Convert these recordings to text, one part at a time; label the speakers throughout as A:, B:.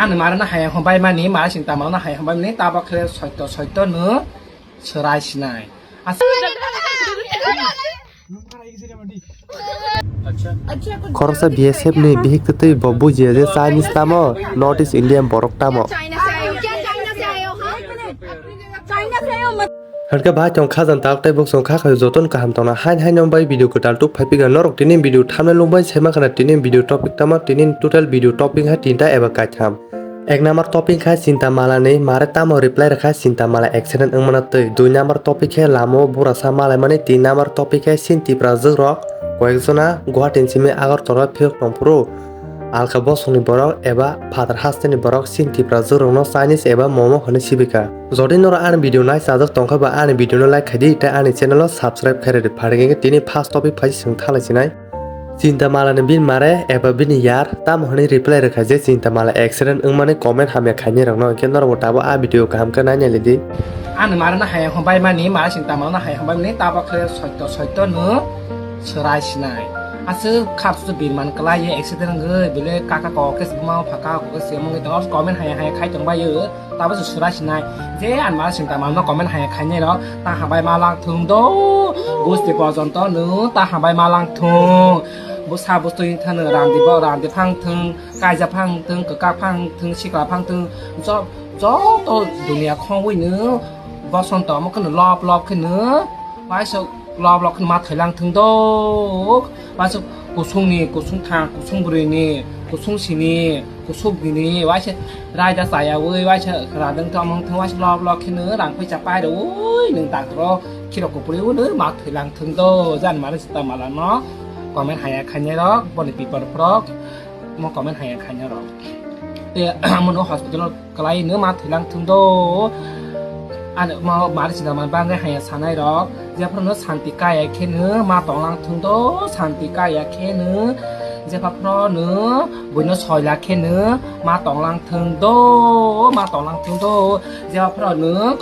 A: An marana hay hong bay mani ma sin ta marana hay hong bay ni ta ba khle soito no serai sinai.
B: খরচা BSF নি বিহিকতে বব্বু জিয়া যে Chinese তামো north east Indian বরক তামো हरका बा चों खाजन ताक ताइ बक चों खा खय जतन kaham tona hain nong bai video ko tal tuk phai piga norok tinin video thamna longbai sema kana tinin video topic tama tinin total video topic ha tinta eba kai tham এক number topic খায় চিন্তা মালা নেই মারে তামো reply রাখা চিন্তা মালা accident এমনা তৈ দুই number topic খায় লামো বুরাসা মালা মানে তিন নাম্বার টপিক খায় সিনতিপ্রা জরক কয়েকজনা গুয়াহাটিন সিমে আগরতলা ফিয়ক নংপুরো আলকা বসনি বরক এবা ফাদার হাস্তেনি বরক সিনতিপ্রা জরকনো চাইনিজ এবা মোমো হনে সিবিকা যদি নর আন ভিডিও নাই সাজক তংখা বা আন ভিডিও লাইক খাইদি তা আন চ্যানেল সাবস্ক্রাইব খাইরে ফাড়েগে তিনি ফার্স্ট টপিক ফাই সিং থালাইছিনাই চিন্তা মালানি বিন মারে এবা বিনি ইয়ার তাম হনি রিপ্লাই রাখা যে চিন্তা মালা অ্যাক্সিডেন্ট মানে কমেন্ট হামে খাইনি রং নয় কেন রবটাবো আ ভিডিও কাম কা নাই নাইলিদি
A: An marana hay hong bay mani ma sin ta marana hay hong bay ni ta ba khle soito no serai sinai. Asu khap su bin man kala ye accident ngai bile kaka ko ke mau phaka ko se mong ni tong comment hay khai tong bay ye ta ba su serai sinai. Je an ma sin ta marana comment hay khai ni ro ta ha bay ma lang thung do gusti porjonto no ta ha bay ma lang thung busa bustu yin thana ram di phang thung kai ja phang thung ka phang thung sikla phang thung jo to dunia khong wi nu bo son to mo kan lob khin nu wai so lob khin ma thai lang thung do wai so kusung ni kusung thang kusung buri ni kusung sini kusung ni wai se rai ja sai ya wei wai se ra dang to mong thung wai so lob khin nu rang phai cha pai do oi ning ta tro khi ko puri nu ma thai lang thung do jan ma ta ma la no comment hay khai nhớ đó body people pro mo comment hay khai nhớ đó thì mình ở hospital cái nữa mà thì lang thương đô anh mà đi xin làm ban cái hay sáng nay đó giờ phần nó sản tị cay cái nữa mà tổng lang thương đô sản tị cay cái nữa giờ phần pro nữa buổi nó soi là cái nữa mà tổng lang thương đô giờ phần nữa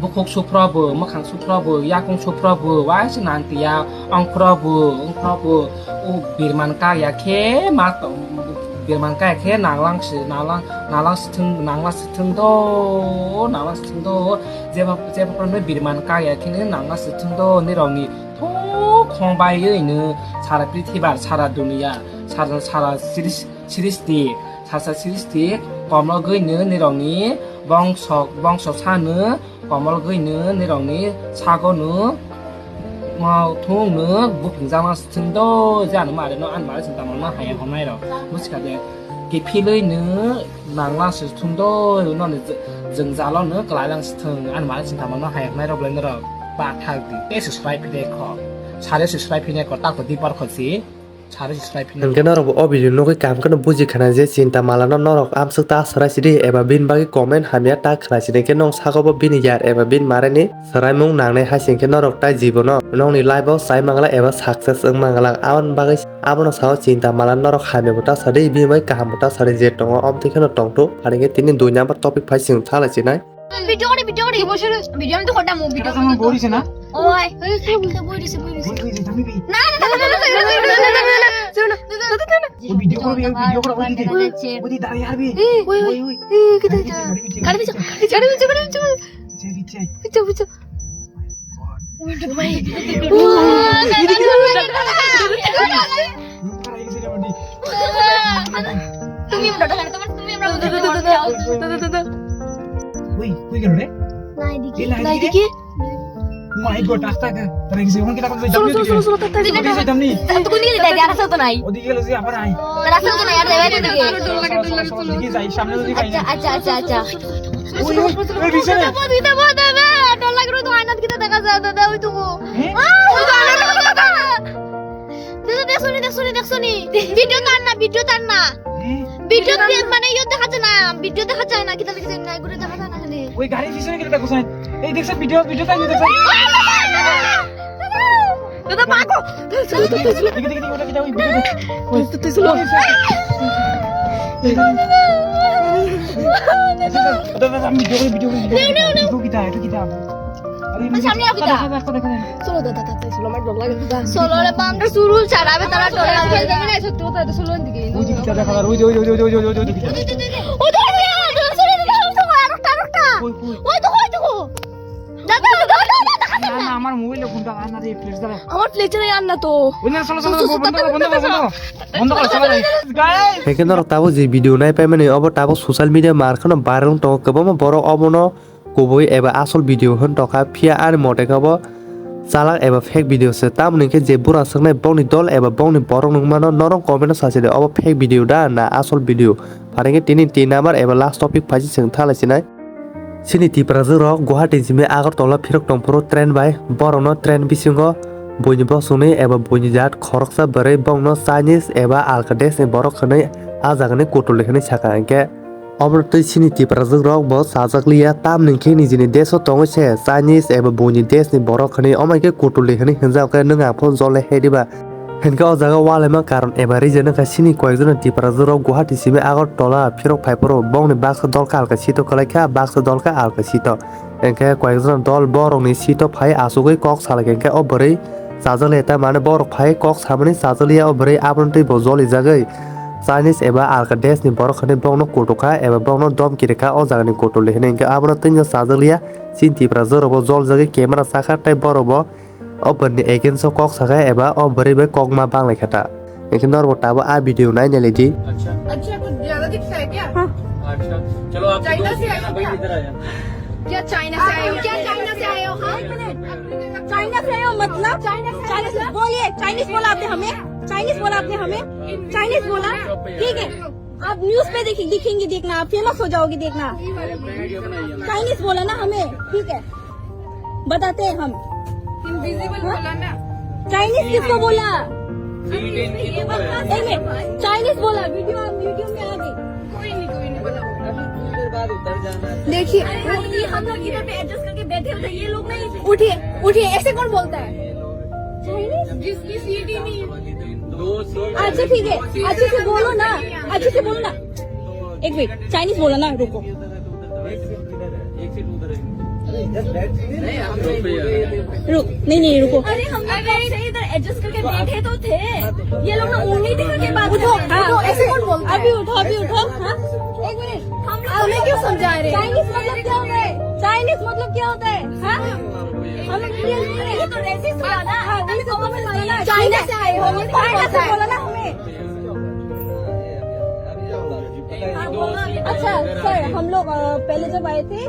A: บุคคลสุพรบมะขังสุพรบยาคงสุพรบไว้สนานติยาองพรบอุบิรมันกายาเคมาตบิรมันกายเคนางลังสือนางลังสึงโดเจ็บเพราะไม่บิรมันกายาเคนี่นางลังสึงโดนี่เรานี่ทุกของใบเยอะนี่ชาลาพิธีบาชาลาดุนิยาชาลาซิริสตีกอมเราเกยเนื้อในเรานี้บองศอกชาเนื้อกอมเราเกยเนื้อในเรานี้ชาก็เนื้อมาทุ่งเนื้อบุผิงจังมาถึงโตจะหนูมาเดี๋ยวน้องอันมาถึงตามน้องหายของไม่หรอกรู้สึกแบบกี่พี่เลยเนื้อนางล่างสุดทุ่งโตน้องเนี่ยจึงจะเล่าเนื้อกลายล่างสุดถึงอันมาถึงตามน้องหายไม่เราเลยเนอะปากทางดีเอสุดท้ายพี่เด็กขอชาเด็กสุดท้ายพี่เนี่ยก็ตั้งตัวที่ปอดขดสีEngke
B: norok o video no kai kam kana buji khana je cinta malana norok am sukta sarai sidi eba bin bagi comment hamya ta khla sidi ke nong sagobo bin yar eba bin marani sarai mung nangne ha singke norok ta jibono nong ni live sai mangala eba success ang mangala awan bagi abono sao cinta malana norok hamya buta sadi bi mai kaham buta sadi je tongo om tikhano tongto haringe tini দুই number topic phi Singh থালা চিনাই
C: video করে video আমি তো খটা movie video
A: আমার বলিছে না
C: ওই বলিছে না
A: ভিডিও করবি ওই দাঁড়িয়ে আসবি ওই
C: কিটা গাড়ি পিছে তুমি
A: Wih, gimana deh?
C: Naik dikit.
A: Mai gua tak tak, terus sih kita kan jam ni.
C: Solo
A: Bisa jam ni.
C: Tentu kuning di atas tu naik.
A: Oh, dia lagi apa naik?
C: Terasa tu naik ada beda tu.
A: Lagi saya sambil lagi kayaknya.
C: Aja.
A: Wih, bisa deh.
C: Kita buat deh. Ada lagi tu anak kita tak kasih ada itu. দেখ শুনি video টানা video মানে ইয়ে দেখা যায় না কিতা লিখে না ঘুরে দেখা যায় না খালি
A: ওই গাড়ি পিছনে গেলে দেখো এই দেখছ ভিডিও টাইম দেখছ
C: দাদা পাগো
A: দেখি ওটা কি ওই ভিডিও ওই তো স্লো দাদা আমি ভিডিও কিটা
C: সামনে আ কিটা চলো দাদা চলো আমার ডর লাগে দাদা চলো রে বান্দর সুরুল ছাড়াবে তারা ডর লাগে না সত্যি কথা এটা চলো দিকে
A: ওই দিকে দেখা ওই
C: আমার ফ্লেক্সারে আন না তো
B: Hekin orang tahu je video nai payment ni obo tahu sosial media markan barang to kebama borok obo no kuboi eba asal video hun to ka pia ani mote kabo salak eba fake video se tam ningke je bura sangnai bong ni dol eba bong ni borok nung mano norong comment sase de obo fake video da na asal video paringe tini 3 number eba last topic phaji sing thala sinai sini tipra rok Guwahati jime Agartala phirok tongpro train bai borono train bisingo bonibo suni eba bonijat khoroksa bare bongno Chinese eba Alkades ni borok khane ajagane kotol lekhane saka anke obrotoi sini tipra rok bo sajakliya tam ningke nijini deso tongo se Chinese eba boni des ni borok khane omaike kotol lekhane hinjau ka nunga phon jole hediba henka o jaga walema karon eba reason ka sini koyekjon tipra rok Guwahati jime Agartala phirok phaipro bongni baksa dolka alka sito kalaika baksa dolka alka sito enke koyekjon dol borokni sito phai asugoi kok salake oborei sajale ta mane borok phai kok samani sajaliya oborei abrontoi bo joli jagai Chinese eba Alkades ni borok khane bongno kotoka eba bongno dom kireka o jagani kotol lekhane enke abrontoi sajaliya sin tipra rok bo jol jagai camera saka tai borobo oborni egenso kok saka eba oborei be kokma banglai khata enke nor botabo a video nai neledi
D: अच्छा कुछ ज्यादा दिखता है क्या?
E: अच्छा चलो आप
D: China से आए हो
E: भाई
D: क्या?
E: इधर आ जाओ
D: क्या चाइना से आए हो? क्या चाइना से आए हो? हाँ
F: चाइना से आए हो मतलब चाइनीज बोलिए चाइनीज बोला आपने हमें चाइनीज बोला आपने हमें चाइनीज बोला ठीक है आप न्यूज पे दिखेंगे देखना आप फेमस हो जाओगे देखना चाइनीज बोला ना हमें ठीक है बताते हैं हम
D: इनविजिबल बोला ना।
F: चाइनीज किसको बोला एक मिनट चाइनीज बोला वीडियो में आ गई
D: कोई नहीं बनाओ।
E: बाद उधर जाना है
C: देखिए
F: हम लोग इधर पे एडजस्ट करके बैठे होते ये लोग नहीं
C: उठिए उठिए ऐसे कौन बोलता है
D: जिसकी सीट ही नहीं है।
E: दो सीट
F: अच्छा ठीक है अच्छे से बोलो ना अच्छे से बोलो ना एक मिनट चाइनीज बोला ना रुको
E: एक सीट उधर है नहीं हम लोग पे
F: रुक नहीं रुको अरे हम लोग इधर एडजस्ट करके बैठे तो थे ये लोग ना उंगली दिखा के बात
C: उठो ऐसे कौन बोलता है
F: अभी उठो हाँ एक मिनट
C: हमें क्यों समझा रहे हैं?
F: चाइनीज मतलब क्या होता है चाइनीज मतलब क्या होता है हाँ हम लोग ये तो रेसिस्ट हुआ ना
C: चाइना से आए हो
F: चाइना से बोला ना हमें अच्छा सर हम लोग पहले जब आए थे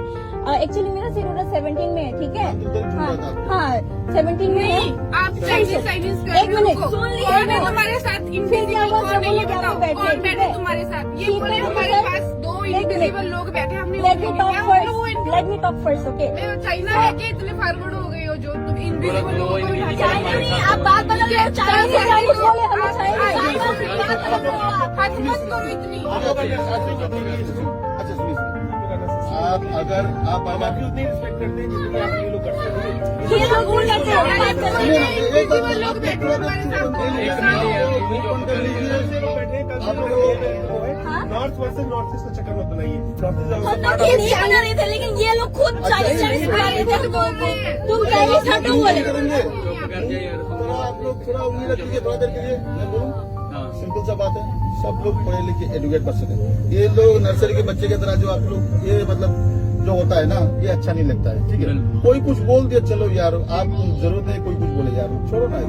F: एक्चुअली मेरा सीट उधर 17 में है ठीक है हाँ 17 में है
D: आप चाइनीज
F: एक मिनट
D: सुन लीजिए मैं तुम्हारे साथ इनविजिबल
F: क्या
D: कौन नहीं
F: क्या
D: बताओ
F: बैठे,
D: कौन
F: ठीक
D: बैठे
F: है?
D: तुम्हारे साथ ये
F: ठीक
D: बोले
F: है,
D: हमारे
F: ठीक है।
D: पास दो
F: एक मिनट।
D: इनविजिबल लोग बैठे हमने
F: लेट मी टॉक
D: चाइना है कि इतने फॉरवर्ड हो गई हो जो तुम इनविजिबल लोगों को बिठा के
F: चाइना नहीं आप बात बदल रहे हो चाइनीज बोले हमें चाइनीज
D: हद मत करो इतनी।
G: अच्छा सुनिए आप अगर आप भी उतनी रिस्पेक्ट करते हैं जितनी आप ये लोग करते हैं
F: ये लोग भूल जाते हैं
D: इनविजिबल लोग बैठे हमारे साथ
G: नॉर्थ वर्सेस नॉर्थ ईस्ट का चक्कर मत बनाइए नॉर्थ ईस्ट
F: हम लोग ये नहीं बना रहे थे लेकिन ये लोग खुद चाइनीज बना रहे थे तुम चाइनीज हटो बोले
G: करेंगे आप लोग थोड़ा उम्मीद रखिए थोड़ा देर के लिए मैं बोलूँ सिंपल सा बात है सब लोग पढ़े लिखे एजुकेट पर्सन है ये लोग नर्सरी के बच्चे की तरह जो आप लोग ये मतलब जो होता है ना ये अच्छा नहीं लगता है ठीक है कोई कुछ बोल दिया चलो यार आप जरूरत है कोई कुछ बोले यार छोड़ो ना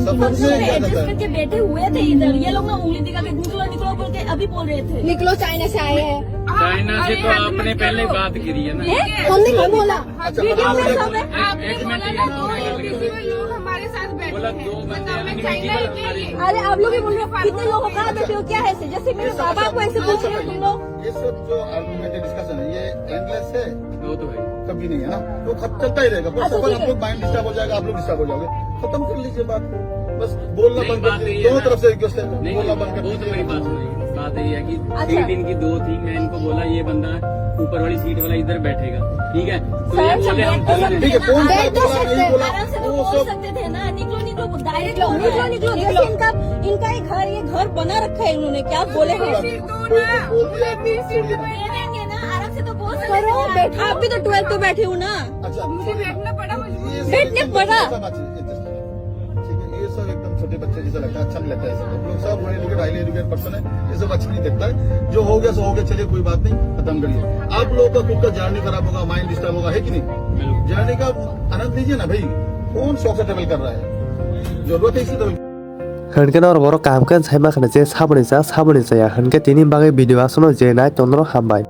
G: सब से क्या
F: एडजस्ट
G: जाता है
F: करके बैठे हुए थे इधर ये लोग ना उंगली दिखा के निकलो बोल के अभी बोल रहे थे
C: निकलो चाइना से आए हैं
E: चाइना से तो आपने पहले बात करी है ना
C: हमने क्यों बोला
F: वीडियो में सब है
D: आपने बोला ना दो इनविजिबल लोग हमारे साथ बैठे
E: बोला
D: थे
E: दो बंदे
D: मतलब मैं चाइना ही के लिए
F: अरे आप लोग भी बोल रहे हो कितने लोग कहाँ बैठे हो क्या है ऐसे जैसे मेरे बाबा को ऐसे पूछ रहे हो तुम लोग
G: ये सब जो आर्गुमेंटेड डिस्कशन है ये एंडलेस है
E: दो तो है
G: कभी नहीं है ना तो चलता ही रहेगा बस
F: अच्छा,
G: सफल
F: ठीक
G: हम
F: है।
G: लोग माइंड डिस्टर्ब हो जाएगा आप लोग डिस्टर्ब हो जाओगे खत्म कर लीजिए बात को बस बोलना
E: नहीं,
G: बंद
E: बात
G: कर
E: यही
G: दीजिए
E: है
G: दोनों
E: ना।
G: तरफ से रिक्वेस्ट है
E: नहीं
G: बोलना बंद कर
E: वो तो मेरी बात
G: दीजिए
E: सुनिए बात यही है कि
F: अच्छा।
E: एक दिन की दो थी मैं इनको बोला ये बंदा ऊपर वाली सीट वाला इधर बैठेगा ठीक है तो ये बोले हम बोल रहे
G: ठीक है कौन सा
C: बैठ तो
G: बोला
C: सकते
G: नहीं
C: हैं,
G: बोला
F: आराम से तो
G: वो
F: बोल
G: सब
F: सकते थे ना निकलो डायरेक्ट निकलो जैसे इनका ये घर बना रखा है इन्होंने क्या बोले हैं
D: सीट दो ना उन्हें भी सीट दो।
F: दे देंगे ना आराम से तो बोल सकते
C: करो,
F: थे
C: बैठो।
F: आप भी तो 12 पे बैठे हो ना
G: अच्छा
D: मुझे बैठना पड़ा मजबूर
G: ये सब
F: बैठने
G: एकदम
F: पड़ा।
G: छोटा सा बात है, ठीक है ये सब एकदम छोटे बच्चे जैसा लगता है अच्छा नहीं लगता है सब लोग सब एजुकेट हाईली एजुकेट पर्सन है ये सब अच्छा नहीं लगता है जो हो गया सो हो गया चलिए कोई बात नहीं खत्म करिए आप लोगों का खुद का जर्नी खराब होगा माइंड डिस्टर्ब होगा है कि नहीं जर्नी का आनंद लीजिए ना भाई कौन शौक से ट्रेवल कर रहा है? जरूरत है इसी ट्रेवल
B: हनके नर बर काम kan sai ma khana je saboni ja ya hनके तिनी बागै भिडियो आसनो जे नाय तनरो हामबाय।